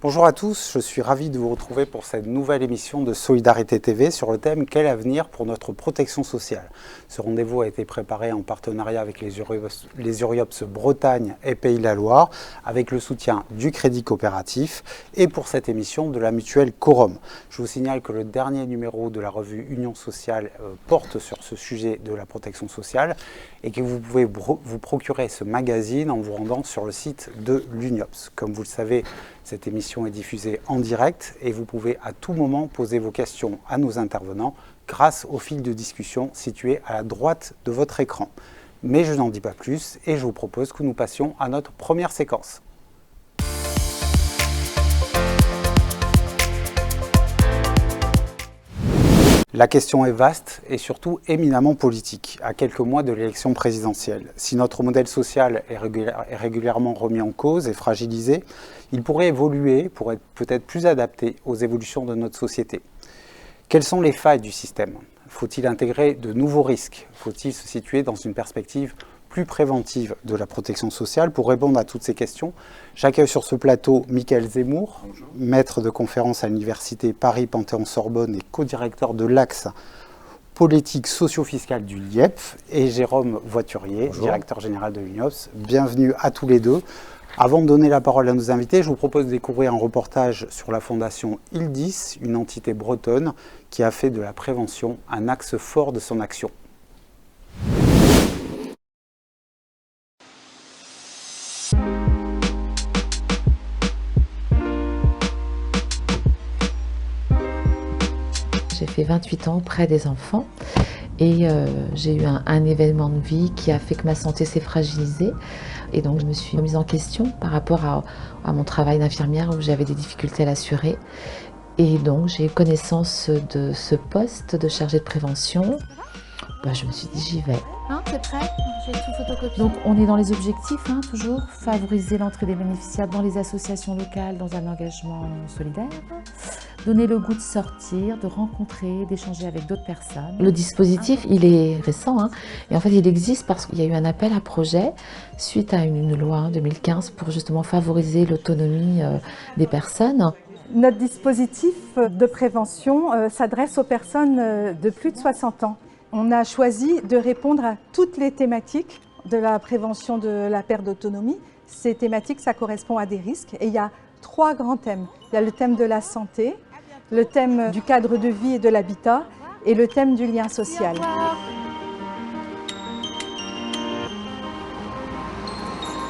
Bonjour à tous, je suis ravi de vous retrouver pour cette nouvelle émission de Solidarité TV sur le thème « Quel avenir pour notre protection sociale ?» Ce rendez-vous a été préparé en partenariat avec les Uriops Bretagne et Pays de la Loire, avec le soutien du Crédit Coopératif et pour cette émission de la mutuelle Corum. Je vous signale que le dernier numéro de la revue Union Sociale porte sur ce sujet de la protection sociale et que vous pouvez vous procurer ce magazine en vous rendant sur le site de l'Uniops. Comme vous le savez, cette émission est diffusée en direct et vous pouvez à tout moment poser vos questions à nos intervenants grâce au fil de discussion situé à la droite de votre écran. Mais je n'en dis pas plus et je vous propose que nous passions à notre première séquence. La question est vaste et surtout éminemment politique, à quelques mois de l'élection présidentielle. Si notre modèle social est régulièrement remis en cause et fragilisé, il pourrait évoluer pour être peut-être plus adapté aux évolutions de notre société. Quelles sont les failles du système ? Faut-il intégrer de nouveaux risques ? Faut-il se situer dans une perspective plus préventive de la protection sociale? Pour répondre à toutes ces questions, j'accueille sur ce plateau Mickaël Zemmour, maître de conférence à l'université Paris-Panthéon-Sorbonne et co-directeur de l'axe politique socio-fiscale du LIEP, et Jérôme Voiturier, Bonjour. Directeur général de l'Uniops. Bienvenue à tous les deux. Avant de donner la parole à nos invités, je vous propose de découvrir un reportage sur la fondation Ildis, une entité bretonne qui a fait de la prévention un axe fort de son action. J'ai fait 28 ans auprès des enfants et j'ai eu un événement de vie qui a fait que ma santé s'est fragilisée. Et donc je me suis remise en question par rapport à mon travail d'infirmière où j'avais des difficultés à l'assurer. Et donc j'ai eu connaissance de ce poste de chargée de prévention. Je me suis dit j'y vais. T'es prêt? J'ai tout photocopié. Donc on est dans les objectifs, toujours favoriser l'entrée des bénéficiaires dans les associations locales dans un engagement solidaire, donner le goût de sortir, de rencontrer, d'échanger avec d'autres personnes. Le dispositif, il est récent, et en fait il existe parce qu'il y a eu un appel à projet suite à une loi 2015 pour justement favoriser l'autonomie des personnes. Notre dispositif de prévention s'adresse aux personnes de plus de 60 ans. On a choisi de répondre à toutes les thématiques de la prévention de la perte d'autonomie. Ces thématiques, ça correspond à des risques et il y a 3 grands thèmes. Il y a le thème de la santé, le thème du cadre de vie et de l'habitat et le thème du lien social.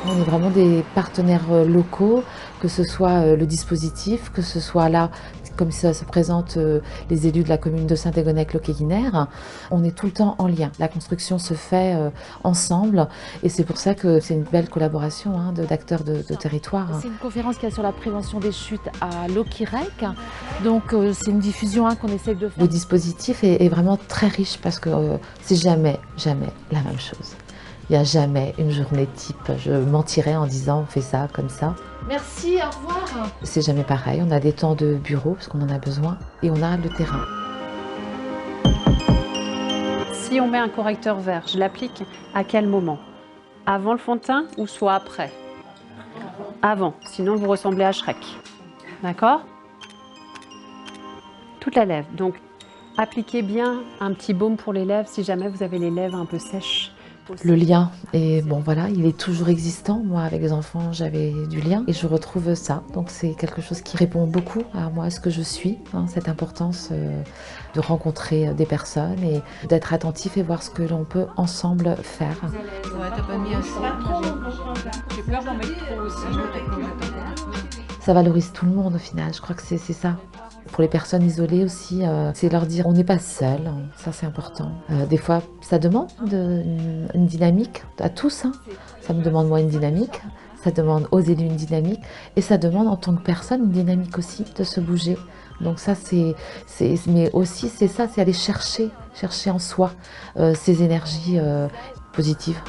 On est vraiment des partenaires locaux, que ce soit le dispositif, que ce soit là, comme ça se présente les élus de la commune de Saint-Égonec-le-Quéguinère. On est tout le temps en lien. La construction se fait ensemble et c'est pour ça que c'est une belle collaboration d'acteurs de territoire. C'est une conférence qui est sur la prévention des chutes à l'Okirec. Donc c'est une diffusion qu'on essaie de faire. Le dispositif est vraiment très riche parce que c'est jamais la même chose. Il n'y a jamais une journée type. Je mentirais en disant on fait ça comme ça. Merci, au revoir. C'est jamais pareil. On a des temps de bureau parce qu'on en a besoin et on a le terrain. Si on met un correcteur vert, je l'applique à quel moment? Avant le fond de teint ou soit après? Avant, sinon vous ressemblez à Shrek. D'accord? Toute la lèvre. Donc appliquez bien un petit baume pour les lèvres si jamais vous avez les lèvres un peu sèches. Le lien, et il est toujours existant. Moi, avec les enfants, j'avais du lien et je retrouve ça. Donc c'est quelque chose qui répond beaucoup à moi, à ce que je suis, cette importance de rencontrer des personnes et d'être attentif et voir ce que l'on peut ensemble faire. Ouais, t'as pas mis assez. J'ai peur d'en mettre trop aussi. Ça valorise tout le monde au final, je crois que c'est ça. Pour les personnes isolées aussi, c'est leur dire on n'est pas seul, ça c'est important. Des fois, ça demande une dynamique à tous. Ça me demande moi une dynamique, ça demande aux élus une dynamique, et ça demande en tant que personne une dynamique aussi, de se bouger. Donc ça, mais aussi c'est ça, c'est aller chercher en soi ces énergies positives.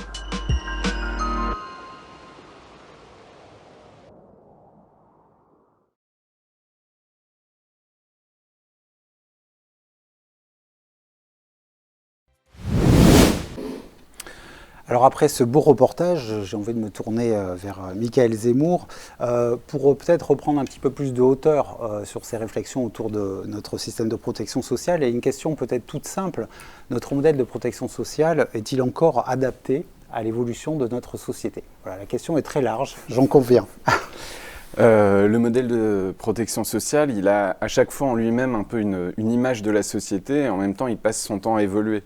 Alors après ce beau reportage, j'ai envie de me tourner vers Michaël Zemmour pour peut-être reprendre un petit peu plus de hauteur sur ces réflexions autour de notre système de protection sociale. Et une question peut-être toute simple, notre modèle de protection sociale est-il encore adapté à l'évolution de notre société? Voilà, la question est très large, j'en conviens. Le modèle de protection sociale, il a à chaque fois en lui-même un peu une image de la société et en même temps il passe son temps à évoluer.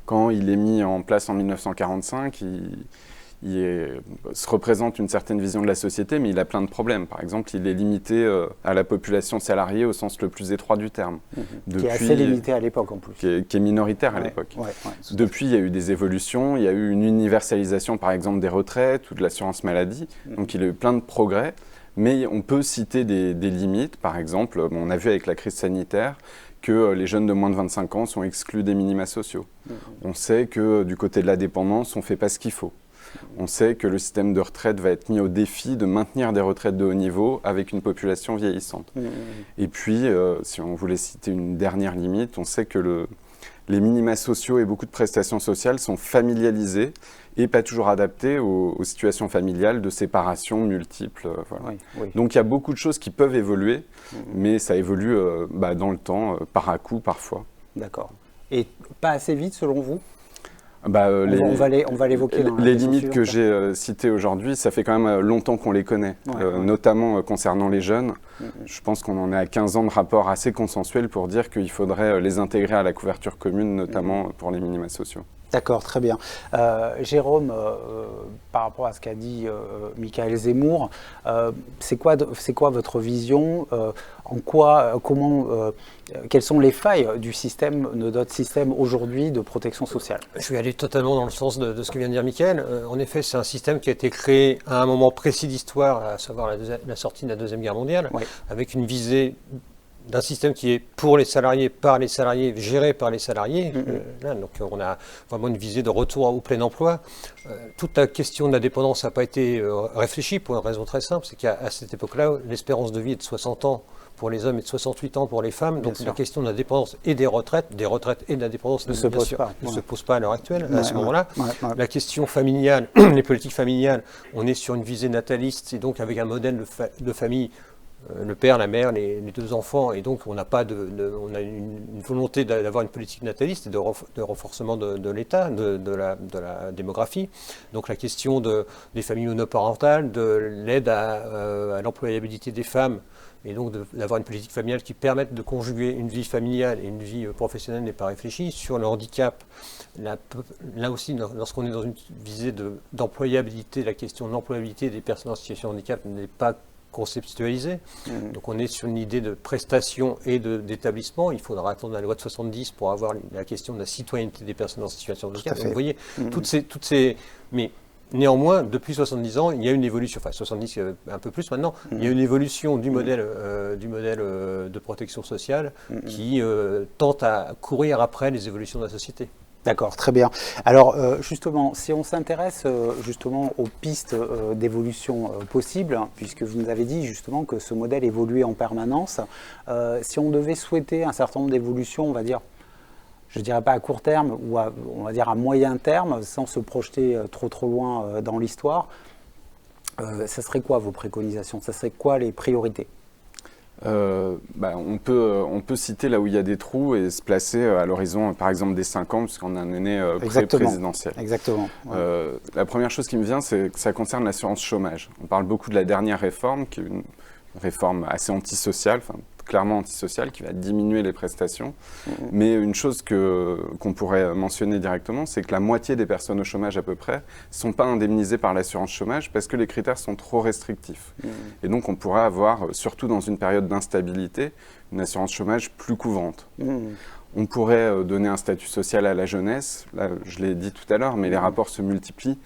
Quand il est mis en place en 1945, il se représente une certaine vision de la société, mais il a plein de problèmes. Par exemple, il est limité à la population salariée au sens le plus étroit du terme. Qui est assez limité à l'époque en plus. Qui est minoritaire à l'époque. Depuis, il y a eu des évolutions, il y a eu une universalisation par exemple des retraites ou de l'assurance maladie, donc il y a eu plein de progrès. Mais on peut citer des limites, par exemple, on a vu avec la crise sanitaire que les jeunes de moins de 25 ans sont exclus des minima sociaux. On sait que du côté de la dépendance, on ne fait pas ce qu'il faut. On sait que le système de retraite va être mis au défi de maintenir des retraites de haut niveau avec une population vieillissante. Et puis, si on voulait citer une dernière limite, on sait que les minima sociaux et beaucoup de prestations sociales sont familialisés et pas toujours adaptés aux situations familiales de séparation multiples. Voilà. Donc il y a beaucoup de choses qui peuvent évoluer, mais ça évolue dans le temps, par à-coup parfois. D'accord. Et pas assez vite selon vous? On va l'évoquer dans les limites que j'ai citées aujourd'hui, ça fait quand même longtemps qu'on les connaît, notamment concernant les jeunes. Je pense qu'on en est à 15 ans de rapport assez consensuel pour dire qu'il faudrait les intégrer à la couverture commune, notamment pour les minima sociaux. D'accord, très bien. Jérôme, par rapport à ce qu'a dit Michaël Zemmour, c'est quoi votre vision? Quelles sont les failles de notre système aujourd'hui de protection sociale? Je vais aller totalement dans le sens de ce que vient de dire Michaël. En effet, c'est un système qui a été créé à un moment précis d'histoire, à savoir la sortie de la Deuxième Guerre mondiale, avec une visée d'un système qui est pour les salariés, par les salariés, géré par les salariés. Donc on a vraiment une visée de retour au plein emploi. Toute la question de la dépendance n'a pas été réfléchie pour une raison très simple, c'est qu'à cette époque-là, l'espérance de vie est de 60 ans pour les hommes et de 68 ans pour les femmes. Donc la question de la dépendance et des retraites et de la dépendance ne se pose pas à l'heure actuelle, à ce moment-là. La question familiale, les politiques familiales, on est sur une visée nataliste et donc avec un modèle de famille, le père, la mère, les deux enfants, et donc on a une volonté d'avoir une politique nataliste et de renforcement de l'État, de la démographie. Donc la question des familles monoparentales, de l'aide à l'employabilité des femmes, et donc d'avoir une politique familiale qui permette de conjuguer une vie familiale et une vie professionnelle n'est pas réfléchie. Sur le handicap, là aussi, lorsqu'on est dans une visée d'employabilité, la question de l'employabilité des personnes en situation de handicap n'est pas conceptualisé. Donc on est sur une idée de prestation et d'établissement. Il faudra attendre la loi de 70 pour avoir la question de la citoyenneté des personnes en situation de handicap. Donc, vous voyez, toutes ces... Mais néanmoins, depuis 70 ans, il y a une évolution, enfin 70 un peu plus maintenant, il y a une évolution du modèle de protection sociale qui tente à courir après les évolutions de la société. D'accord, très bien. Alors justement, si on s'intéresse justement aux pistes d'évolution possibles, puisque vous nous avez dit justement que ce modèle évoluait en permanence, si on devait souhaiter un certain nombre d'évolutions, on va dire, je ne dirais pas à court terme, ou on va dire à moyen terme, sans se projeter trop loin dans l'histoire, ça serait quoi vos préconisations? Ça serait quoi les priorités? On peut citer là où il y a des trous et se placer à l'horizon, par exemple, des 5 ans, puisqu'on a un année pré-présidentielle. Exactement. La première chose qui me vient, c'est que ça concerne l'assurance chômage. On parle beaucoup de la dernière réforme, qui est une réforme assez antisociale, clairement antisociale, qui va diminuer les prestations. Mais une chose qu'on pourrait mentionner directement, c'est que la moitié des personnes au chômage à peu près ne sont pas indemnisées par l'assurance chômage parce que les critères sont trop restrictifs. Et donc on pourrait avoir, surtout dans une période d'instabilité, une assurance chômage plus couvrante. On pourrait donner un statut social à la jeunesse, là je l'ai dit tout à l'heure, mais les rapports se multiplient,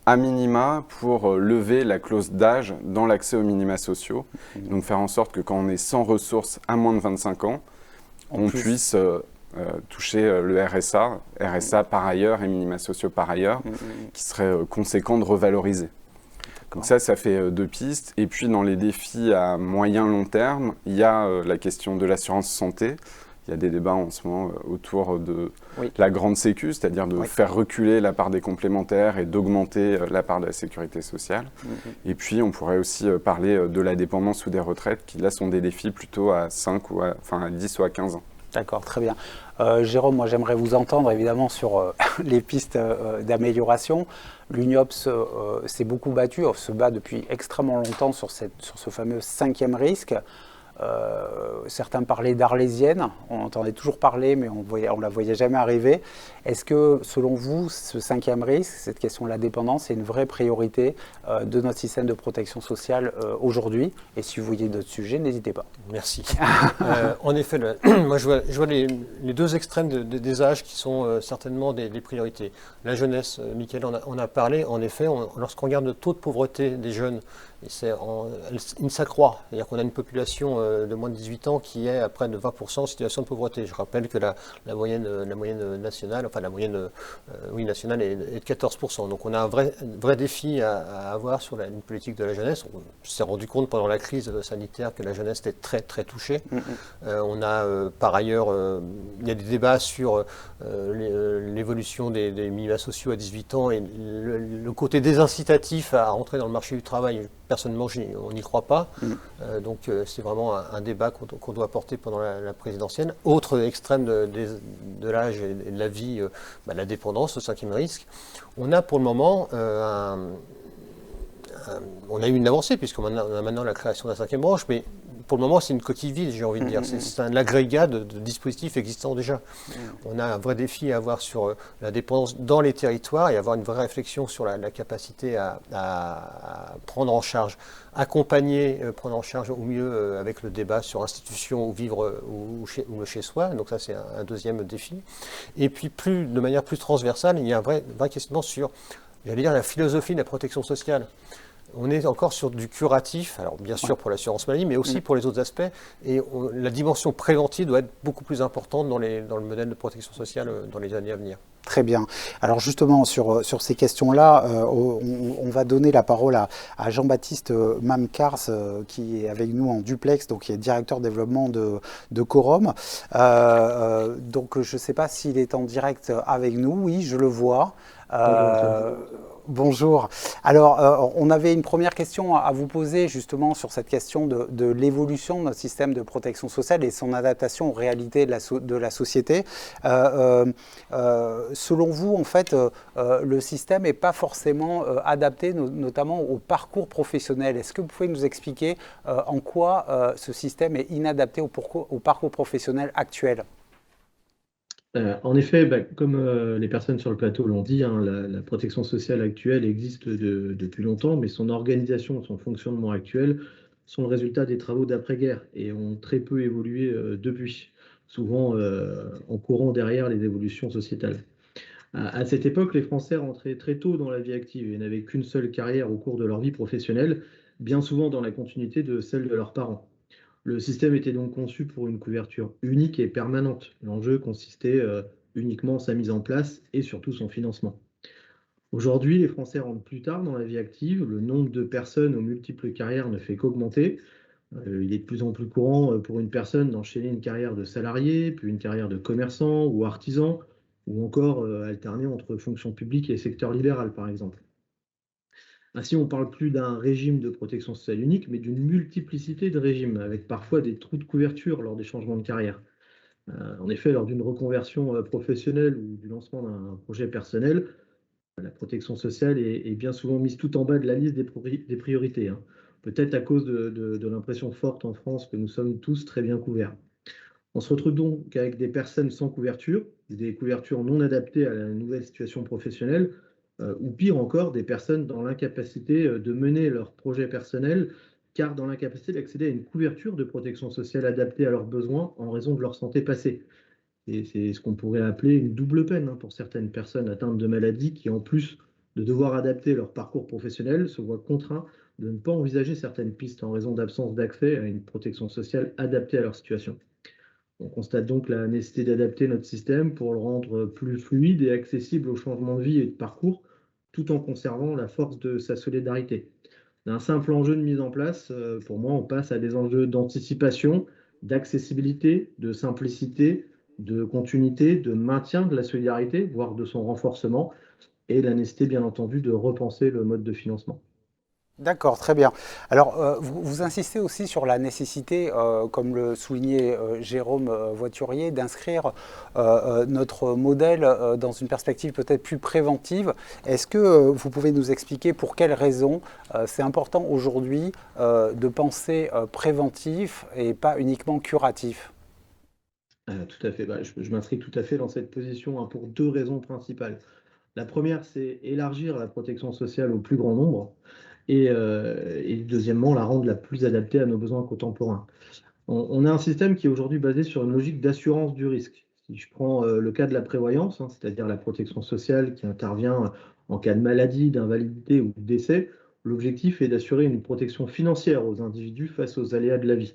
à minima pour lever la clause d'âge dans l'accès aux minima sociaux. Donc faire en sorte que quand on est sans ressources à moins de 25 ans, on puisse toucher le RSA par ailleurs et minima sociaux par ailleurs, qui serait conséquent de revaloriser. Donc ça fait 2 pistes. Et puis dans les défis à moyen long terme, il y a la question de l'assurance santé. Il Il y a des débats en ce moment autour de la grande sécu, c'est-à-dire de faire reculer la part des complémentaires et d'augmenter la part de la sécurité sociale. Et puis, on pourrait aussi parler de la dépendance ou des retraites, qui là sont des défis plutôt à 5 ou à 10 ou à 15 ans. D'accord, très bien. Jérôme, moi j'aimerais vous entendre évidemment sur les pistes d'amélioration. L'UNIOPS s'est beaucoup battu, se bat depuis extrêmement longtemps sur ce fameux 5e risque. Certains parlaient d'arlésienne, on entendait toujours parler, mais on ne la voyait jamais arriver. Est-ce que, selon vous, ce 5e risque, cette question de la dépendance, est une vraie priorité de notre système de protection sociale aujourd'hui? Et si vous voyez d'autres sujets, n'hésitez pas. Merci. En effet, moi je vois les deux extrêmes des âges qui sont certainement des priorités. La jeunesse, Mickaël en a parlé, en effet, lorsqu'on regarde le taux de pauvreté des jeunes, il s'accroît. C'est-à-dire qu'on a une population de moins de 18 ans qui est à près de 20% en situation de pauvreté. Je rappelle que la moyenne nationale, enfin la moyenne nationale est de 14%. Donc on a un vrai défi à avoir sur une politique de la jeunesse. On s'est rendu compte pendant la crise sanitaire que la jeunesse était très très touchée. On a par ailleurs, il y a des débats sur l'évolution des minima sociaux à 18 ans et le côté désincitatif à rentrer dans le marché du travail. Personnellement, on n'y croit pas. Donc c'est vraiment un débat qu'on doit porter pendant la présidentielle. Autre extrême de l'âge et de la vie, la dépendance, le 5e risque. On a pour le moment on a eu une avancée, puisqu'on a maintenant la création de la 5e branche, mais pour le moment, c'est une coquille vide, j'ai envie de dire. C'est un agrégat de dispositifs existants déjà. On a un vrai défi à avoir sur la dépendance dans les territoires et avoir une vraie réflexion sur la capacité à prendre en charge, accompagner, prendre en charge au mieux avec le débat sur institution ou vivre ou chez soi. Donc ça, c'est un deuxième défi. Et puis, de manière plus transversale, il y a un vrai questionnement sur, j'allais dire, la philosophie de la protection sociale. On est encore sur du curatif, alors bien sûr pour l'assurance maladie, mais aussi pour les autres aspects. Et la dimension préventive doit être beaucoup plus importante dans le modèle de protection sociale dans les années à venir. Très bien. Alors justement, sur ces questions-là, on va donner la parole à Jean-Baptiste Mamkars, qui est avec nous en duplex, donc qui est directeur développement de Quorum. Donc je ne sais pas s'il est en direct avec nous. Oui, je le vois. Bonjour. Alors, on avait une première question à vous poser justement sur cette question de l'évolution de notre système de protection sociale et son adaptation aux réalités de la société. Selon vous, en fait, le système n'est pas forcément adapté, notamment au parcours professionnel. Est-ce que vous pouvez nous expliquer en quoi ce système est inadapté au parcours professionnel actuel ? En effet, comme les personnes sur le plateau l'ont dit, la protection sociale actuelle existe depuis longtemps, mais son organisation, son fonctionnement actuel sont le résultat des travaux d'après-guerre et ont très peu évolué depuis, souvent en courant derrière les évolutions sociétales. À cette époque, les Français rentraient très tôt dans la vie active et n'avaient qu'une seule carrière au cours de leur vie professionnelle, bien souvent dans la continuité de celle de leurs parents. Le système était donc conçu pour une couverture unique et permanente. L'enjeu consistait uniquement en sa mise en place et surtout son financement. Aujourd'hui, les Français rentrent plus tard dans la vie active. Le nombre de personnes aux multiples carrières ne fait qu'augmenter. Il est de plus en plus courant pour une personne d'enchaîner une carrière de salarié, puis une carrière de commerçant ou artisan, ou encore alterner entre fonction publique et secteur libéral, par exemple. Ainsi, on ne parle plus d'un régime de protection sociale unique, mais d'une multiplicité de régimes, avec parfois des trous de couverture lors des changements de carrière. En effet, lors d'une reconversion professionnelle ou du lancement d'un projet personnel, la protection sociale est bien souvent mise tout en bas de la liste des priorités. Peut-être à cause de l'impression forte en France que nous sommes tous très bien couverts. On se retrouve donc avec des personnes sans couverture, des couvertures non adaptées à la nouvelle situation professionnelle, ou pire encore, des personnes dans l'incapacité de mener leur projet personnel, car dans l'incapacité d'accéder à une couverture de protection sociale adaptée à leurs besoins en raison de leur santé passée. Et c'est ce qu'on pourrait appeler une double peine pour certaines personnes atteintes de maladies qui, en plus de devoir adapter leur parcours professionnel, se voient contraints de ne pas envisager certaines pistes en raison d'absence d'accès à une protection sociale adaptée à leur situation. On constate donc la nécessité d'adapter notre système pour le rendre plus fluide et accessible aux changements de vie et de parcours, tout en conservant la force de sa solidarité. D'un simple enjeu de mise en place, pour moi, on passe à des enjeux d'anticipation d'accessibilité, de simplicité, de continuité, de maintien de la solidarité, voire de son renforcement, et la nécessité, bien entendu, de repenser le mode de financement. D'accord, très bien. Alors, vous insistez aussi sur la nécessité, comme le soulignait Jérôme Voiturier, d'inscrire notre modèle dans une perspective peut-être plus préventive. Est-ce que vous pouvez nous expliquer pour quelles raisons c'est important aujourd'hui de penser préventif et pas uniquement curatif? Tout à fait. Je m'inscris tout à fait dans cette position, hein, pour deux raisons principales. La première, c'est élargir la protection sociale au plus grand nombre. Et deuxièmement, la rendre la plus adaptée à nos besoins contemporains. On a un système qui est aujourd'hui basé sur une logique d'assurance du risque. Si je prends le cas de la prévoyance, hein, c'est-à-dire la protection sociale qui intervient en cas de maladie, d'invalidité ou de décès, l'objectif est d'assurer une protection financière aux individus face aux aléas de la vie.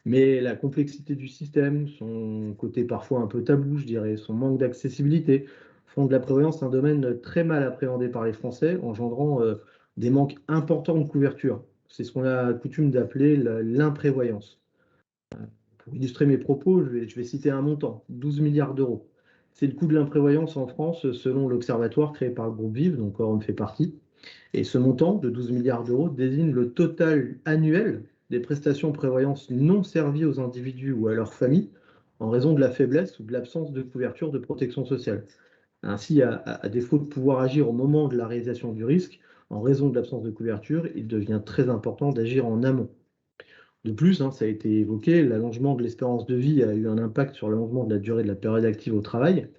Mais la complexité du système, son côté parfois un peu tabou, je dirais, son manque d'accessibilité, font de la prévoyance un domaine très mal appréhendé par les Français, engendrant des manques importants de couverture. C'est ce qu'on a coutume d'appeler l'imprévoyance. Pour illustrer mes propos, je vais citer un montant, 12 milliards d'euros. C'est le coût de l'imprévoyance en France selon l'observatoire créé par le groupe Vive, dont Quorum fait partie. Et ce montant de 12 milliards d'euros désigne le total annuel des prestations prévoyance non servies aux individus ou à leurs familles en raison de la faiblesse ou de l'absence de couverture de protection sociale. Ainsi, à défaut de pouvoir agir au moment de la réalisation du risque, en raison de l'absence de couverture, il devient très important d'agir en amont. De plus, hein, ça a été évoqué, l'allongement de l'espérance de vie a eu un impact sur l'allongement de la durée de la période active au travail.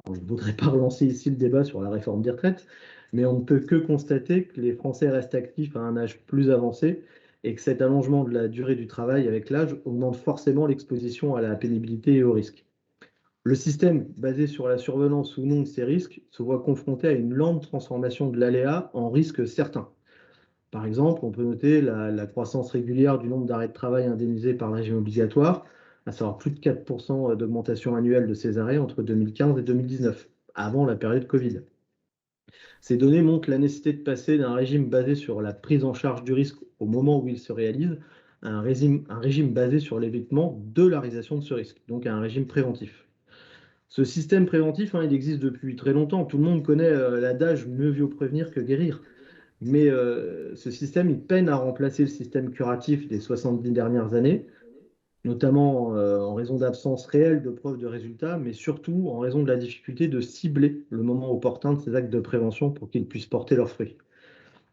Alors, je ne voudrais pas relancer ici le débat sur la réforme des retraites, mais on ne peut que constater que les Français restent actifs à un âge plus avancé et que cet allongement de la durée du travail avec l'âge augmente forcément l'exposition à la pénibilité et au risque. Le système, basé sur la survenance ou non de ces risques, se voit confronté à une lente transformation de l'aléa en risque certain. Par exemple, on peut noter la croissance régulière du nombre d'arrêts de travail indemnisés par le régime obligatoire, à savoir plus de 4% d'augmentation annuelle de ces arrêts entre 2015 et 2019, avant la période Covid. Ces données montrent la nécessité de passer d'un régime basé sur la prise en charge du risque au moment où il se réalise à un régime basé sur l'évitement de la réalisation de ce risque, donc à un régime préventif. Ce système préventif, hein, il existe depuis très longtemps. Tout le monde connaît l'adage « mieux vaut prévenir que guérir ». Mais ce système, il peine à remplacer le système curatif des 70 dernières années, notamment en raison d'absence réelle de preuves de résultats, mais surtout en raison de la difficulté de cibler le moment opportun de ces actes de prévention pour qu'ils puissent porter leurs fruits.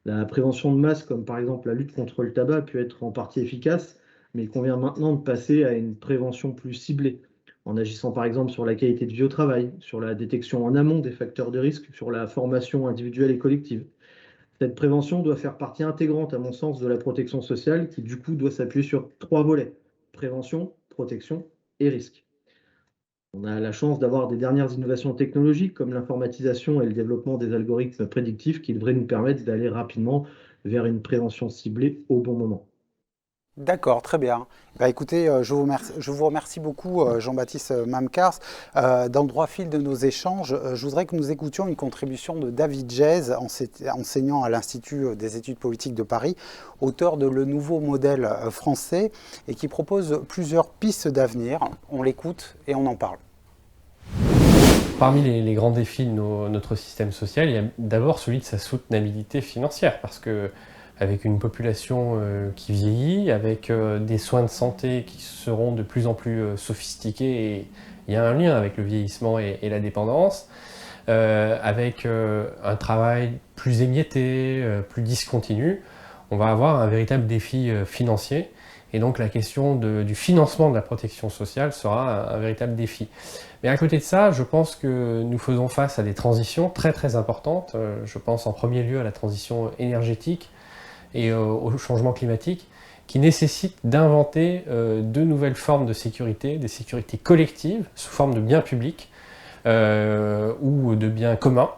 La prévention de masse, comme par exemple la lutte contre le tabac, peut être en partie efficace, mais il convient maintenant de passer à une prévention plus ciblée, en agissant par exemple sur la qualité de vie au travail, sur la détection en amont des facteurs de risque, sur la formation individuelle et collective. Cette prévention doit faire partie intégrante, à mon sens, de la protection sociale, qui du coup doit s'appuyer sur 3 volets: prévention, protection et risque. On a la chance d'avoir des dernières innovations technologiques comme l'informatisation et le développement des algorithmes prédictifs qui devraient nous permettre d'aller rapidement vers une prévention ciblée au bon moment. D'accord, très bien. Bah, écoutez, je vous remercie beaucoup, Jean-Baptiste Mamkars. Dans le droit fil de nos échanges, je voudrais que nous écoutions une contribution de David Jez, enseignant à l'Institut des études politiques de Paris, auteur de Le Nouveau Modèle français, et qui propose plusieurs pistes d'avenir. On l'écoute et on en parle. Parmi les grands défis de notre système social, il y a d'abord celui de sa soutenabilité financière, parce que avec une population qui vieillit, avec des soins de santé qui seront de plus en plus sophistiqués, et il y a un lien avec le vieillissement et la dépendance, avec un travail plus émietté, plus discontinu, on va avoir un véritable défi financier. Et donc la question du financement de la protection sociale sera un véritable défi. Mais à côté de ça, je pense que nous faisons face à des transitions très très importantes. Je pense en premier lieu à la transition énergétique et au changement climatique, qui nécessitent d'inventer de nouvelles formes de sécurité, des sécurités collectives, sous forme de biens publics ou de biens communs,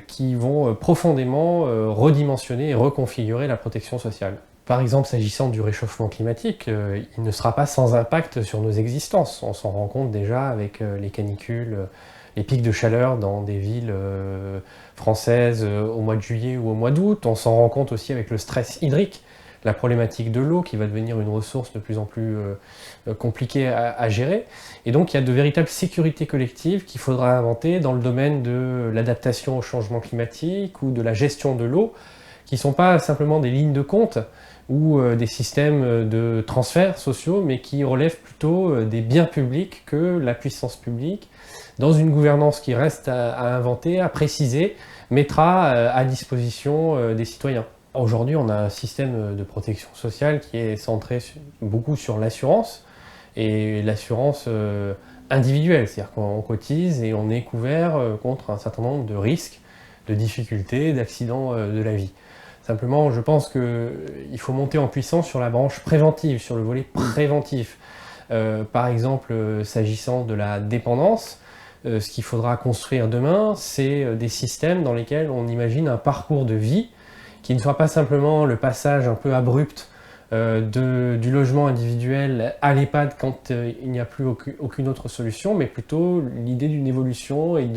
qui vont profondément redimensionner et reconfigurer la protection sociale. Par exemple, s'agissant du réchauffement climatique, il ne sera pas sans impact sur nos existences. On s'en rend compte déjà avec les canicules, les pics de chaleur dans des villes françaises au mois de juillet ou au mois d'août. On s'en rend compte aussi avec le stress hydrique, la problématique de l'eau qui va devenir une ressource de plus en plus compliquée à gérer. Et donc il y a de véritables sécurités collectives qu'il faudra inventer dans le domaine de l'adaptation au changement climatique ou de la gestion de l'eau, qui ne sont pas simplement des lignes de compte ou des systèmes de transferts sociaux, mais qui relèvent plutôt des biens publics que la puissance publique, dans une gouvernance qui reste à inventer, à préciser, mettra à disposition des citoyens. Aujourd'hui, on a un système de protection sociale qui est centré beaucoup sur l'assurance, et l'assurance individuelle, c'est-à-dire qu'on cotise et on est couvert contre un certain nombre de risques, de difficultés, d'accidents de la vie. Simplement, je pense qu'il faut monter en puissance sur la branche préventive, sur le volet préventif. Par exemple, s'agissant de la dépendance, ce qu'il faudra construire demain, c'est des systèmes dans lesquels on imagine un parcours de vie qui ne soit pas simplement le passage un peu abrupt du logement individuel à l'EHPAD quand il n'y a plus aucune autre solution, mais plutôt l'idée d'une évolution et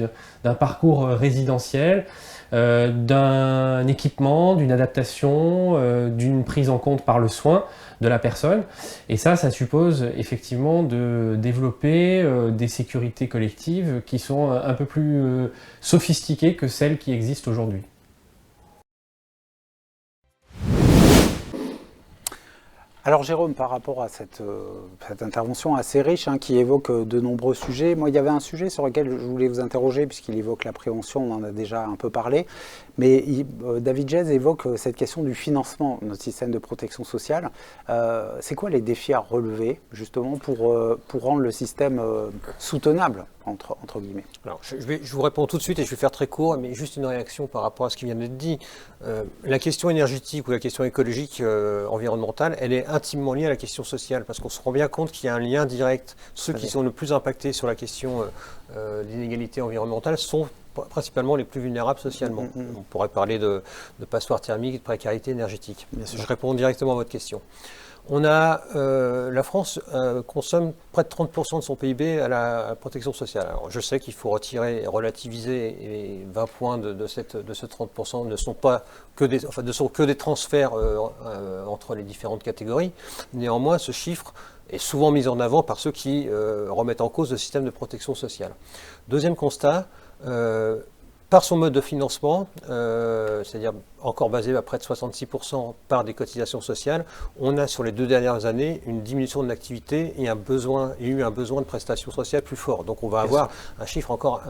d'un parcours résidentiel, d'un équipement, d'une adaptation, d'une prise en compte par le soin de la personne. Et ça suppose effectivement de développer des sécurités collectives qui sont un peu plus sophistiquées que celles qui existent aujourd'hui. Alors Jérôme, par rapport à cette intervention assez riche qui évoque de nombreux sujets, moi il y avait un sujet sur lequel je voulais vous interroger puisqu'il évoque la prévention, on en a déjà un peu parlé, mais David Geiz évoque cette question du financement de notre système de protection sociale. C'est quoi les défis à relever justement pour rendre le système soutenable entre guillemets? Alors, je vous réponds tout de suite et je vais faire très court, mais juste une réaction par rapport à ce qui vient d'être dit. La question énergétique ou la question écologique environnementale, elle est intimement liée à la question sociale, parce qu'on se rend bien compte qu'il y a un lien direct. Ceux qui sont le plus impactés sur la question d'inégalité environnementale sont principalement les plus vulnérables socialement. On pourrait parler de passoires thermiques, de précarité énergétique. Je réponds directement à votre question. La France consomme près de 30% de son PIB à la protection sociale. Alors, je sais qu'il faut retirer, relativiser, et 20 points de ce 30% ne sont que des transferts entre les différentes catégories. Néanmoins, ce chiffre est souvent mis en avant par ceux qui remettent en cause le système de protection sociale. Deuxième constat, par son mode de financement, c'est-à-dire encore basé à près de 66% par des cotisations sociales, on a sur les 2 dernières années une diminution de l'activité et eu un besoin de prestations sociales plus fort. Donc on va avoir un chiffre encore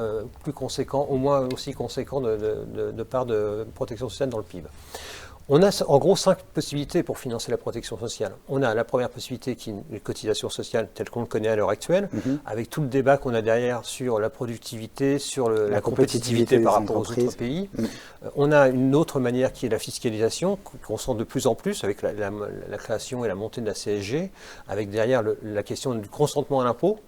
plus conséquent, au moins aussi conséquent de part de protection sociale dans le PIB. On a en gros 5 possibilités pour financer la protection sociale. On a la première possibilité qui est une cotisation sociale telle qu'on le connaît à l'heure actuelle, avec tout le débat qu'on a derrière sur la productivité, sur la compétitivité par rapport aux autres pays. On a une autre manière qui est la fiscalisation, qu'on sent de plus en plus avec la création et la montée de la CSG, avec derrière la question du consentement à l'impôt.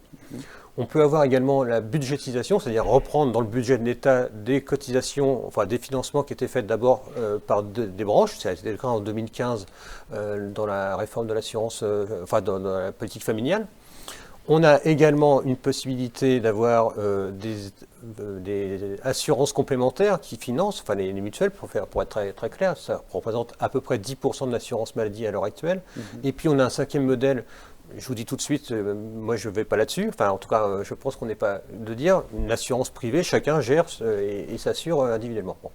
On peut avoir également la budgétisation, c'est-à-dire reprendre dans le budget de l'État des cotisations, enfin des financements qui étaient faits d'abord par des branches. Ça a été le cas en 2015 dans la réforme de l'assurance, dans la politique familiale. On a également une possibilité d'avoir des assurances complémentaires qui financent, enfin les mutuelles, pour être très, très clair, ça représente à peu près 10% de l'assurance maladie à l'heure actuelle. Et puis on a un 5e modèle. Je vous dis tout de suite, moi je ne vais pas là-dessus, enfin en tout cas je pense qu'on n'est pas de dire une assurance privée, chacun gère et s'assure individuellement. Bon.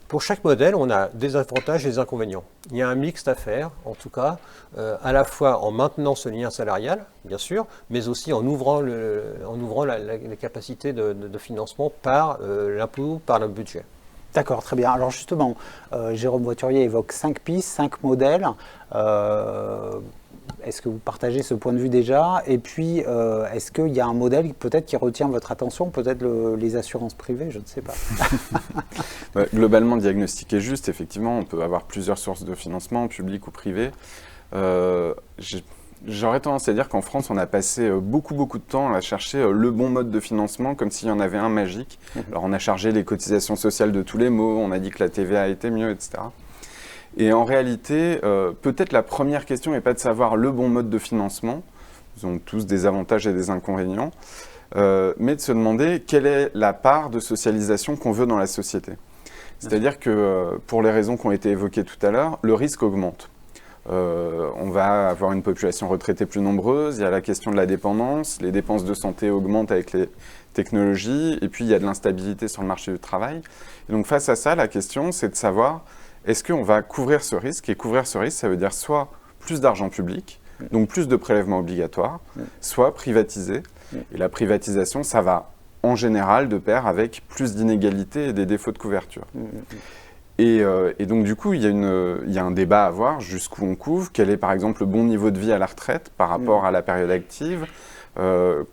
Pour chaque modèle, on a des avantages et des inconvénients. Il y a un mixte à faire, en tout cas, à la fois en maintenant ce lien salarial, bien sûr, mais aussi en ouvrant les capacités de financement par l'impôt, par le budget. D'accord, très bien. Alors justement, Jérôme Voiturier évoque 5 pistes, 5 modèles. Est-ce que vous partagez ce point de vue déjà? Et puis, est-ce qu'il y a un modèle peut-être qui retient votre attention? Peut-être les assurances privées, je ne sais pas. Globalement, le diagnostic est juste. Effectivement, on peut avoir plusieurs sources de financement, publiques ou privées. J'aurais tendance à dire qu'en France, on a passé beaucoup de temps à chercher le bon mode de financement, comme s'il y en avait un magique. Alors, on a chargé les cotisations sociales de tous les maux, on a dit que la TVA était mieux, etc. Et en réalité, peut-être la première question n'est pas de savoir le bon mode de financement, ils ont tous des avantages et des inconvénients, mais de se demander quelle est la part de socialisation qu'on veut dans la société. C'est-à-dire que, pour les raisons qui ont été évoquées tout à l'heure, le risque augmente. on va avoir une population retraitée plus nombreuse, il y a la question de la dépendance, les dépenses de santé augmentent avec les technologies, et puis il y a de l'instabilité sur le marché du travail. Et donc face à ça, la question, c'est de savoir, est-ce qu'on va couvrir ce risque? Et couvrir ce risque, ça veut dire soit plus d'argent public, donc plus de prélèvements obligatoires, soit privatiser. Et la privatisation, ça va en général de pair avec plus d'inégalités et des défauts de couverture. Et donc du coup, il y a un débat à avoir, jusqu'où on couvre, quel est par exemple le bon niveau de vie à la retraite par rapport à la période active,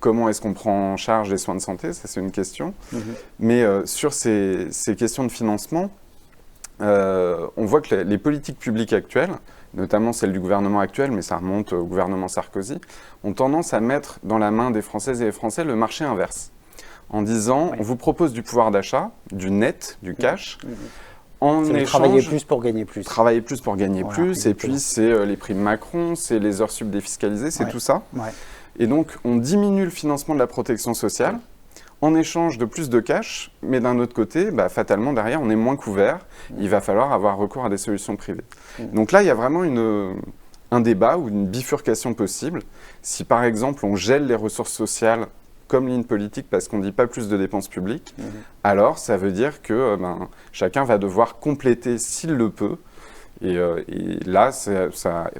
comment est-ce qu'on prend en charge les soins de santé, ça c'est une question. Mais sur ces questions de financement, on voit que les politiques publiques actuelles, notamment celles du gouvernement actuel, mais ça remonte au gouvernement Sarkozy, ont tendance à mettre dans la main des Françaises et des Français le marché inverse, en disant on vous propose du pouvoir d'achat, du net, du cash, en échange, travailler plus pour gagner plus. Travailler plus pour gagner plus, et puis c'est les primes Macron, c'est les heures sub défiscalisées, c'est tout ça. Et donc on diminue le financement de la protection sociale, en échange de plus de cash, mais d'un autre côté, fatalement, derrière, on est moins couvert. Il va falloir avoir recours à des solutions privées. Donc là, il y a vraiment un débat ou une bifurcation possible. Si, par exemple, on gèle les ressources sociales comme ligne politique parce qu'on ne dit pas plus de dépenses publiques, alors ça veut dire que chacun va devoir compléter s'il le peut. Et là, ça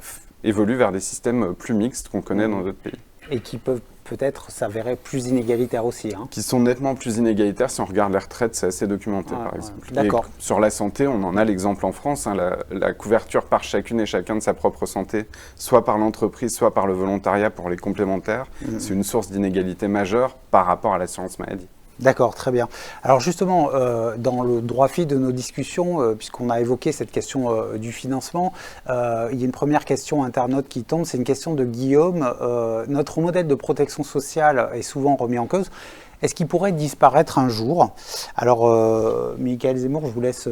évolue vers des systèmes plus mixtes qu'on connaît dans d'autres pays. Et qui peuvent peut-être s'avérer plus inégalitaires aussi. Qui sont nettement plus inégalitaires si on regarde les retraites, c'est assez documenté par exemple. D'accord. Et sur la santé, on en a l'exemple en France, la couverture par chacune et chacun de sa propre santé, soit par l'entreprise, soit par le volontariat pour les complémentaires, c'est une source d'inégalité majeure par rapport à l'assurance maladie. D'accord, très bien. Alors justement, dans le droit fil de nos discussions, puisqu'on a évoqué cette question du financement, il y a une première question internaute qui tombe, c'est une question de Guillaume. Notre modèle de protection sociale est souvent remis en cause. Est-ce qu'il pourrait disparaître un jour? Alors, Michaël Zemmour, je vous laisse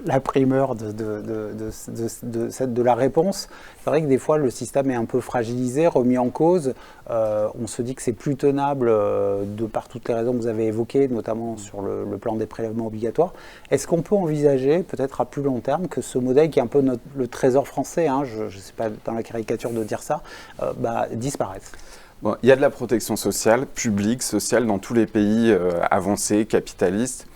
la primeur de la réponse. C'est vrai que des fois, le système est un peu fragilisé, remis en cause. On se dit que c'est plus tenable de par toutes les raisons que vous avez évoquées, notamment sur le plan des prélèvements obligatoires. Est-ce qu'on peut envisager, peut-être à plus long terme, que ce modèle, qui est un peu le trésor français, je ne sais pas dans la caricature de dire ça, disparaisse? Bon, il y a de la protection sociale, publique, sociale, dans tous les pays avancés, capitalistes.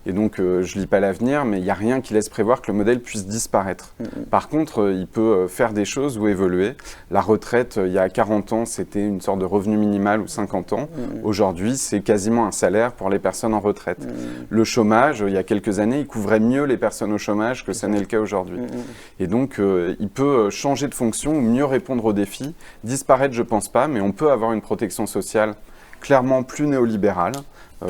Et donc, je ne lis pas l'avenir, mais il n'y a rien qui laisse prévoir que le modèle puisse disparaître. Par contre, il peut faire des choses ou évoluer. La retraite, il y a 40 ans, c'était une sorte de revenu minimal, ou 50 ans. Aujourd'hui, c'est quasiment un salaire pour les personnes en retraite. Le chômage, il y a quelques années, il couvrait mieux les personnes au chômage que ça n'est le cas aujourd'hui. Et donc, il peut changer de fonction ou mieux répondre aux défis. Disparaître, je ne pense pas, mais on peut avoir une protection sociale clairement plus néolibérale,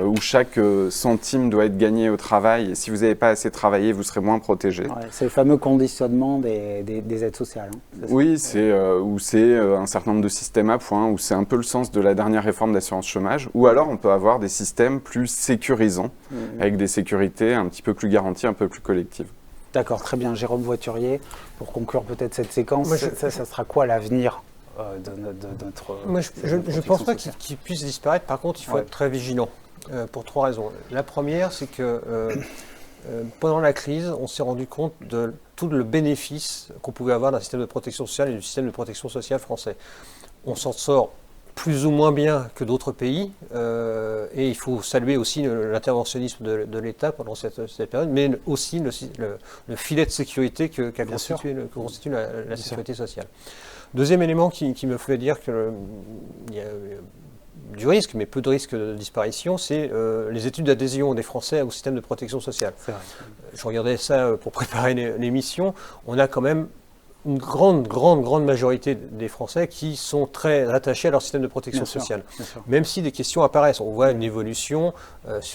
où chaque centime doit être gagné au travail, et si vous n'avez pas assez travaillé, vous serez moins protégé. C'est le fameux conditionnement des aides sociales. Oui, c'est un certain nombre de systèmes à points, où c'est un peu le sens de la dernière réforme d'assurance chômage, ou alors on peut avoir des systèmes plus sécurisants, avec des sécurités un petit peu plus garanties, un peu plus collectives. D'accord, très bien. Jérôme Voiturier, pour conclure peut-être cette séquence, ça sera quoi l'avenir de notre... Moi, je ne pense pas qu'il puisse disparaître. Par contre, il faut être très vigilant. Pour trois raisons. La première, c'est que pendant la crise, on s'est rendu compte de tout le bénéfice qu'on pouvait avoir d'un système de protection sociale et du système de protection sociale français. On s'en sort plus ou moins bien que d'autres pays, et il faut saluer aussi l'interventionnisme de l'État pendant cette période, mais aussi le filet de sécurité qu'a constitue la sécurité sociale. Deuxième élément qui me fait dire qu'il y a du risque, mais peu de risque de disparition, c'est les études d'adhésion des Français au système de protection sociale. Je regardais ça pour préparer l'émission. On a quand même une grande majorité des Français qui sont très attachés à leur système de protection sociale. Même si des questions apparaissent. On voit une évolution,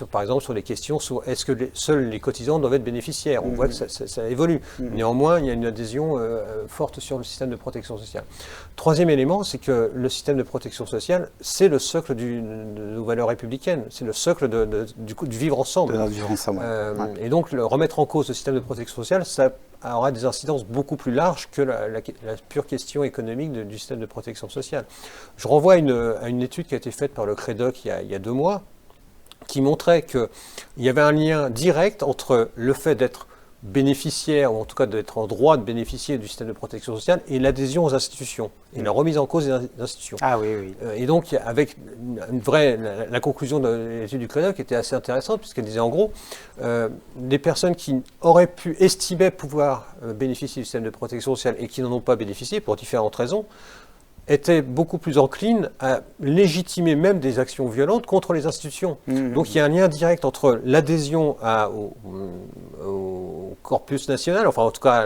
par exemple, sur les questions sur est-ce que seuls les cotisants doivent être bénéficiaires. On voit que ça évolue. Néanmoins, il y a une adhésion forte sur le système de protection sociale. Troisième élément, c'est que le système de protection sociale, c'est le socle de nos valeurs républicaines. C'est le socle du vivre ensemble. De notre vivre ensemble. Et donc, remettre en cause le système de protection sociale, ça aura des incidences beaucoup plus larges que la pure question économique du système de protection sociale. Je renvoie à une étude qui a été faite par le CREDOC il y a 2 mois, qui montrait qu'il y avait un lien direct entre le fait d'être bénéficiaires, ou en tout cas d'être en droit de bénéficier du système de protection sociale, est l'adhésion aux institutions et la remise en cause des institutions. Ah oui, oui. Et donc, avec la conclusion de l'étude du CREDOC était assez intéressante, puisqu'elle disait en gros, les personnes qui auraient pu estimer pouvoir bénéficier du système de protection sociale et qui n'en ont pas bénéficié pour différentes raisons, étaient beaucoup plus enclines à légitimer même des actions violentes contre les institutions. Donc il y a un lien direct entre l'adhésion au corpus national, enfin en tout cas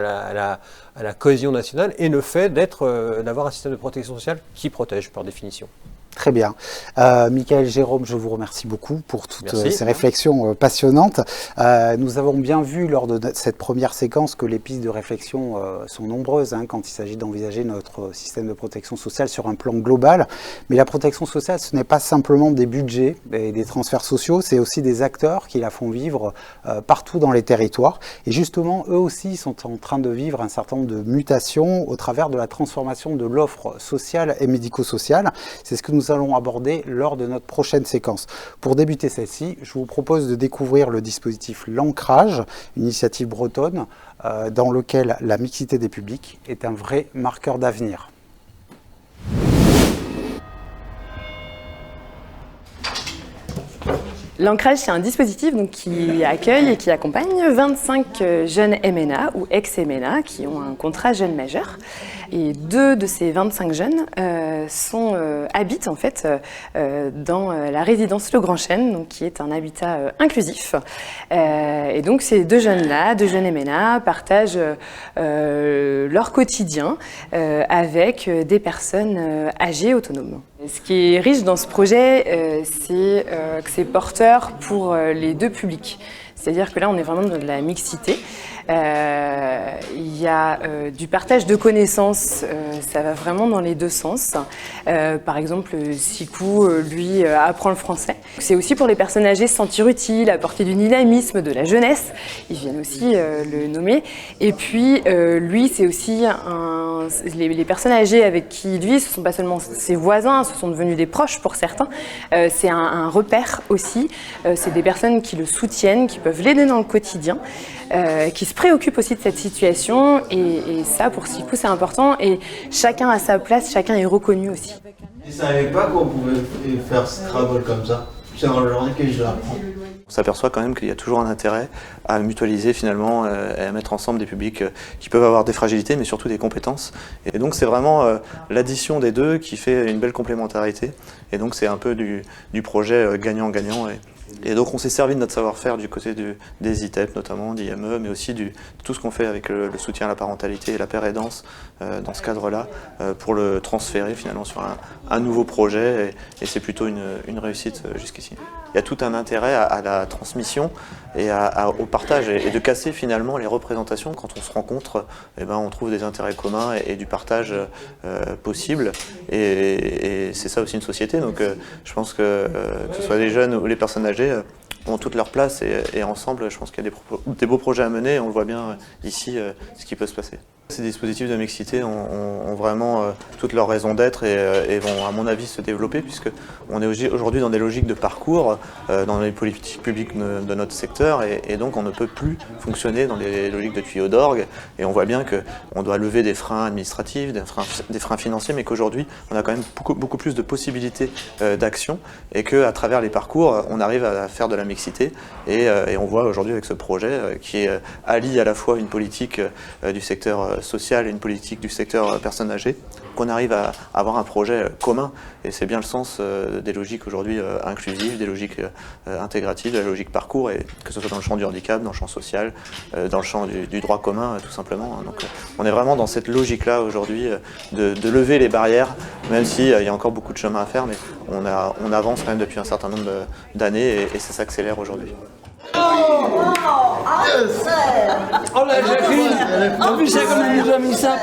à la cohésion nationale, et le fait d'avoir un système de protection sociale qui protège par définition. Très bien. Michael Jérôme, je vous remercie beaucoup pour toutes ces réflexions passionnantes. Nous avons bien vu lors de cette première séquence que les pistes de réflexion sont nombreuses quand il s'agit d'envisager notre système de protection sociale sur un plan global. Mais la protection sociale, ce n'est pas simplement des budgets et des transferts sociaux, c'est aussi des acteurs qui la font vivre partout dans les territoires. Et justement, eux aussi sont en train de vivre un certain nombre de mutations au travers de la transformation de l'offre sociale et médico-sociale. C'est ce que nous allons aborder lors de notre prochaine séquence. Pour débuter celle-ci, je vous propose de découvrir le dispositif L'Ancrage, une initiative bretonne dans lequel la mixité des publics est un vrai marqueur d'avenir. L'Ancrage, c'est un dispositif qui accueille et qui accompagne 25 jeunes MNA ou ex-MNA qui ont un contrat jeune majeur. Et 2 de ces 25 jeunes habitent en fait dans la résidence Le Grand Chêne, donc, qui est un habitat inclusif. Et donc ces 2 jeunes-là, 2 jeunes MNA, partagent leur quotidien avec des personnes âgées autonomes. Ce qui est riche dans ce projet, c'est que c'est porteur pour les 2 publics. C'est-à-dire que là, on est vraiment dans de la mixité. Il y a du partage de connaissances, ça va vraiment dans les 2 sens. Par exemple, Sikou, lui, apprend le français. C'est aussi pour les personnes âgées se sentir utiles, apporter du dynamisme, de la jeunesse. Ils viennent aussi le nommer. Et puis, lui, c'est aussi les personnes âgées avec qui il vit, ce ne sont pas seulement ses voisins, ce sont devenus des proches pour certains. C'est un repère aussi. C'est des personnes qui le soutiennent, qui peuvent l'aider dans le quotidien, qui se préoccupent aussi de cette situation. Et ça, pour Sikou, c'est important. Et chacun a sa place, chacun est reconnu aussi. Je ne savais pas qu'on pouvait faire Scrabble comme ça. C'est dans la journée que je l'apprends. On s'aperçoit quand même qu'il y a toujours un intérêt à mutualiser finalement et à mettre ensemble des publics qui peuvent avoir des fragilités mais surtout des compétences. Et donc c'est vraiment l'addition des 2 qui fait une belle complémentarité. Et donc c'est un peu du projet gagnant-gagnant. Et donc on s'est servi de notre savoir-faire du côté des ITEP notamment, d'IME, mais aussi de tout ce qu'on fait avec le soutien à la parentalité et la pérédance dans ce cadre-là, pour le transférer finalement sur un nouveau projet, et c'est plutôt une réussite jusqu'ici. Il y a tout un intérêt à la transmission et au partage, et de casser finalement les représentations. Quand on se rencontre, on trouve des intérêts communs et du partage possible, et c'est ça aussi une société. Donc je pense que ce soit les jeunes ou les personnes âgées ont toute leur place, et ensemble, je pense qu'il y a des beaux projets à mener. On le voit bien ici, ce qui peut se passer. Ces dispositifs de mixité ont vraiment toute leur raison d'être et vont, à mon avis, se développer, puisqu'on est aujourd'hui dans des logiques de parcours, dans les politiques publiques de notre secteur, et donc on ne peut plus fonctionner dans des logiques de tuyaux d'orgue. Et on voit bien qu'on doit lever des freins administratifs, des freins financiers, mais qu'aujourd'hui, on a quand même beaucoup plus de possibilités d'action, et qu'à travers les parcours, on arrive à faire de la mixité. Et on voit aujourd'hui avec ce projet qui allie à la fois une politique du secteur social et une politique du secteur personnes âgées, qu'on arrive à avoir un projet commun. Et c'est bien le sens des logiques aujourd'hui inclusives, des logiques intégratives, de la logique parcours, et que ce soit dans le champ du handicap, dans le champ social, dans le champ du droit commun, tout simplement. Donc on est vraiment dans cette logique-là aujourd'hui de lever les barrières, même s'il y a encore beaucoup de chemin à faire, mais on avance quand même depuis un certain nombre d'années, et ça s'accélère aujourd'hui. Oh la Jacqueline! En plus, c'est comme il nous a mis ça.